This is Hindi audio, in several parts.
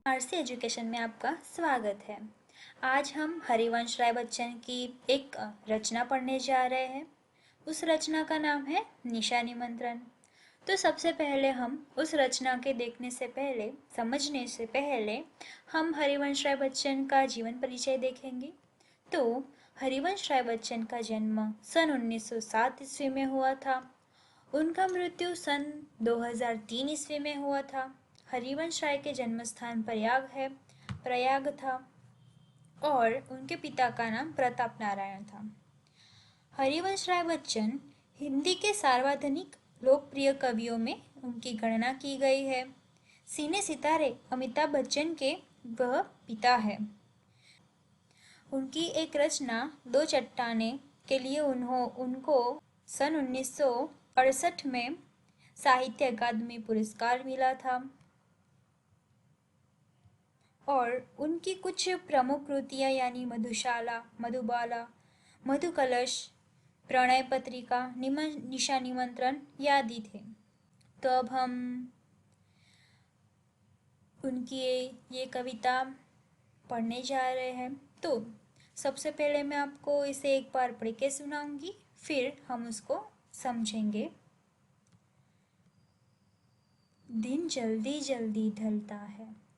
आरसी एजुकेशन में आपका स्वागत है। आज हम हरिवंश राय बच्चन की एक रचना पढ़ने जा रहे हैं। उस रचना का नाम है निशा निमंत्रण। तो सबसे पहले हम उस रचना के देखने से पहले, समझने से पहले हम हरिवंश राय बच्चन का जीवन परिचय देखेंगे। तो हरिवंश राय बच्चन का जन्म सन 1907 ईस्वी में हुआ था। उनका मृत्यु सन 2003 ईस्वी में हुआ था। हरिवंश राय के जन्म स्थान प्रयाग था और उनके पिता का नाम प्रताप नारायण था। हरिवंश राय बच्चन हिंदी के सर्वाधिक लोकप्रिय कवियों में उनकी गणना की गई है। सिने सितारे अमिताभ बच्चन के वह पिता है। उनकी एक रचना दो चट्टानें के लिए उनको सन 1968 में साहित्य अकादमी पुरस्कार मिला था। और उनकी कुछ प्रमुख कृतियाँ यानी मधुशाला, मधुबाला, मधुकलश, प्रणय पत्रिका, निशा निमंत्रण आदि थे। तो अब हम उनकी ये कविता पढ़ने जा रहे हैं। तो सबसे पहले मैं आपको इसे एक बार पढ़ के सुनाऊंगी, फिर हम उसको समझेंगे। दिन जल्दी जल्दी ढलता है,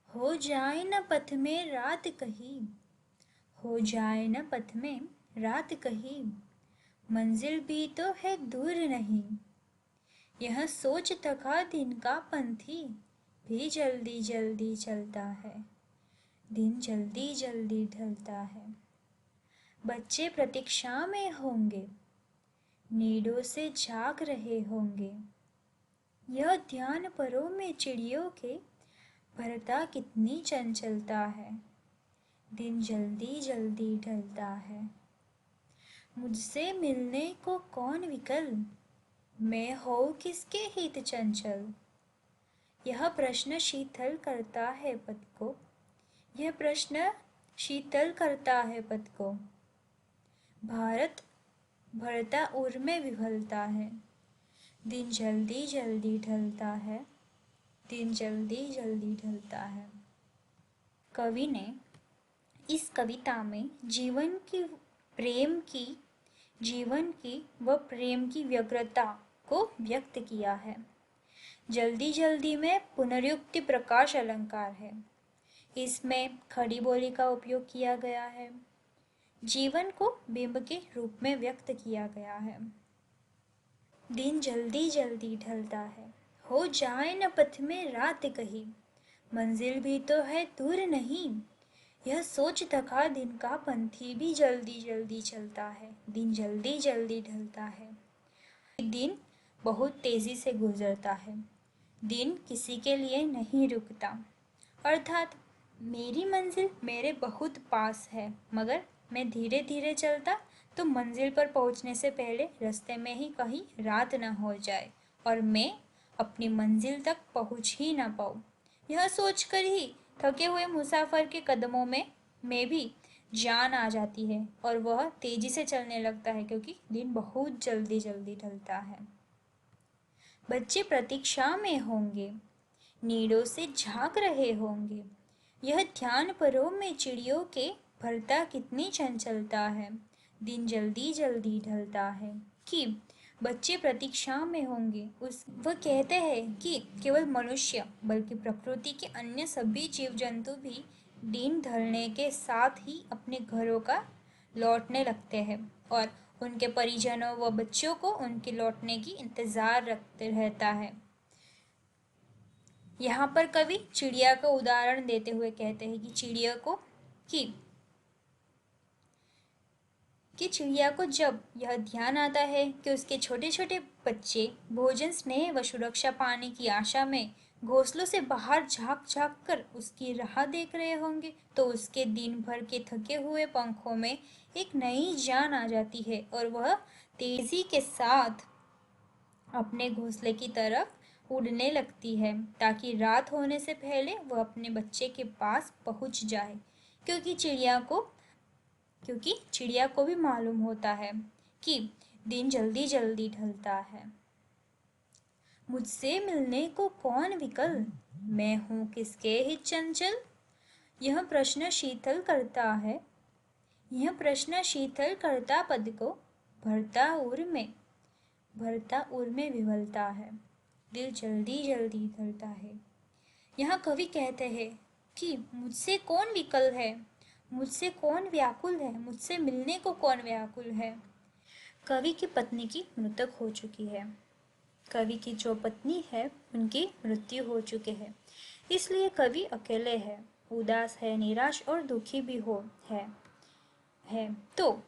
हो जाए न पथ में रात कहीं, हो जाए न पथ में रात कहीं, मंजिल भी तो है दूर नहीं। यह सोच थका दिन का पंथी भी जल्दी जल्दी चलता है, दिन जल्दी जल्दी ढलता है। बच्चे प्रतीक्षा में होंगे, नीडों से झांक रहे होंगे। यह ध्यान परों में चिड़ियों के भरता कितनी चंचलता है, दिन जल्दी जल्दी ढलता है। मुझसे मिलने को कौन विकल, मैं हो किसके हित चंचल। यह प्रश्न शीतल करता है पद को, यह प्रश्न शीतल करता है पद को। भारत भरता उर में विफलता है, दिन जल्दी जल्दी ढलता है, दिन जल्दी जल्दी ढलता है। कवि ने इस कविता में जीवन की प्रेम की व्यग्रता को व्यक्त किया है। जल्दी जल्दी में पुनरुक्ति प्रकाश अलंकार है। इसमें खड़ी बोली का उपयोग किया गया है। जीवन को बिंब के रूप में व्यक्त किया गया है। दिन जल्दी जल्दी ढलता है, हो जाए न पथ में रात कहीं, मंजिल भी तो है दूर नहीं। यह सोच थका दिन का पंथी भी जल्दी जल्दी चलता है, दिन जल्दी जल्दी ढलता है। दिन बहुत तेजी से गुजरता है, दिन किसी के लिए नहीं रुकता। अर्थात मेरी मंजिल मेरे बहुत पास है, मगर मैं धीरे धीरे चलता तो मंजिल पर पहुंचने से पहले रास्ते में ही कहीं रात न हो जाए और मैं अपनी मंजिल तक पहुंच ही ना पाऊँ। यह सोचकर ही थके हुए मुसाफिर के कदमों में भी जान आ जाती है और वह तेजी से चलने लगता है, क्योंकि दिन बहुत जल्दी जल्दी ढलता है। बच्चे प्रतीक्षा में होंगे, नीड़ों से झांक रहे होंगे। यह ध्यान परों में चिड़ियों के भरता कितनी चंचलता है, दिन जल्दी जल्दी ढलता है। कि बच्चे प्रतीक्षा में होंगे, वह कहते हैं कि केवल मनुष्य बल्कि प्रकृति के अन्य सभी जीव जंतु भी दिन ढलने के साथ ही अपने घरों का लौटने लगते हैं और उनके परिजनों व बच्चों को उनके लौटने की इंतजार रखते रहता है। यहाँ पर कवि चिड़िया का उदाहरण देते हुए कहते हैं कि चिड़िया को जब यह ध्यान आता है कि उसके छोटे छोटे बच्चे भोजन, स्नेह व सुरक्षा पाने की आशा में घोंसलों से बाहर झांक झांक कर उसकी राह देख रहे होंगे, तो उसके दिन भर के थके हुए पंखों में एक नई जान आ जाती है और वह तेजी के साथ अपने घोंसले की तरफ उड़ने लगती है, ताकि रात होने से पहले वह अपने बच्चे के पास पहुंच जाए। क्योंकि चिड़िया को भी मालूम होता है कि दिन जल्दी जल्दी ढलता है। मुझसे मिलने को कौन विकल, मैं हूँ किसके हित चंचल। यह प्रश्न शीतल करता है, यह प्रश्न शीतल करता पद को, भरता उर में विवलता है, दिल जल्दी जल्दी धरता है। यहाँ कवि कहते हैं कि मुझसे कौन विकल है, मुझसे कौन व्याकुल है, मुझसे मिलने को कौन व्याकुल है। कवि की पत्नी की मृतक हो चुकी है, कवि की जो पत्नी है उनकी मृत्यु हो चुकी है, इसलिए कवि अकेले है, उदास है, निराश और दुखी भी है। तो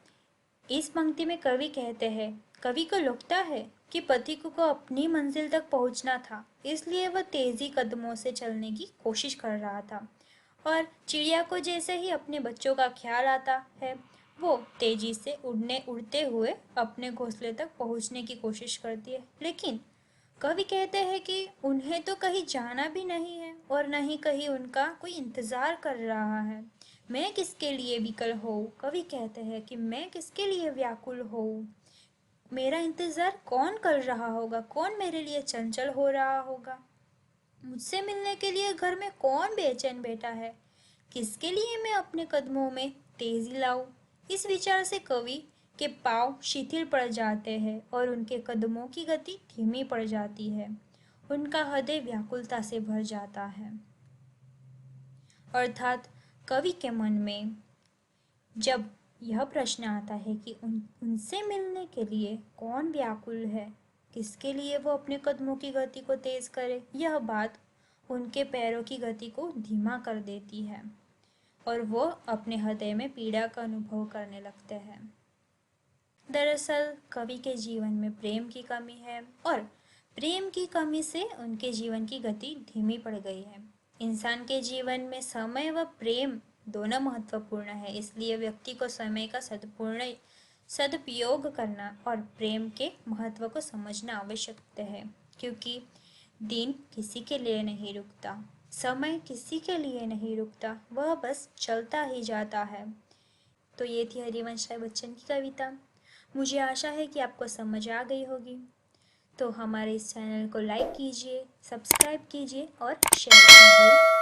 इस पंक्ति में कवि कहते हैं, कवि को लगता है कि पति को अपनी मंजिल तक पहुंचना था, इसलिए वह तेजी कदमों से चलने की कोशिश कर रहा था। और चिड़िया को जैसे ही अपने बच्चों का ख्याल आता है, वो तेजी से उड़ते हुए अपने घोंसले तक पहुंचने की कोशिश करती है। लेकिन कवि कहते हैं कि उन्हें तो कहीं जाना भी नहीं है और न ही कहीं उनका कोई इंतज़ार कर रहा है। मैं किसके लिए विकल हूँ, कवि कहते हैं कि मैं किसके लिए व्याकुल हूँ, मेरा इंतज़ार कौन कर रहा होगा, कौन मेरे लिए चंचल हो रहा होगा, मुझसे मिलने के लिए घर में कौन बेचैन बैठा है, किसके लिए मैं अपने कदमों में तेजी लाऊं। इस विचार से कवि के पांव शिथिल पड़ जाते हैं और उनके कदमों की गति धीमी पड़ जाती है, उनका हृदय व्याकुलता से भर जाता है। अर्थात कवि के मन में जब यह प्रश्न आता है कि उनसे मिलने के लिए कौन व्याकुल है, किसके लिए वो अपने कदमों की गति को तेज करे, यह बात उनके पैरों की गति को धीमा कर देती है और वो अपने हृदय में पीड़ा का अनुभव करने लगते हैं। दरअसल कवि के जीवन में प्रेम की कमी है और प्रेम की कमी से उनके जीवन की गति धीमी पड़ गई है। इंसान के जीवन में समय व प्रेम दोनों महत्वपूर्ण है, इसलिए व्यक्ति को समय का सदुपयोग करना और प्रेम के महत्व को समझना आवश्यक है, क्योंकि दिन किसी के लिए नहीं रुकता, समय किसी के लिए नहीं रुकता, वह बस चलता ही जाता है। तो ये थी हरिवंश राय बच्चन की कविता। मुझे आशा है कि आपको समझ आ गई होगी। तो हमारे इस चैनल को लाइक कीजिए, सब्सक्राइब कीजिए और शेयर कीजिए।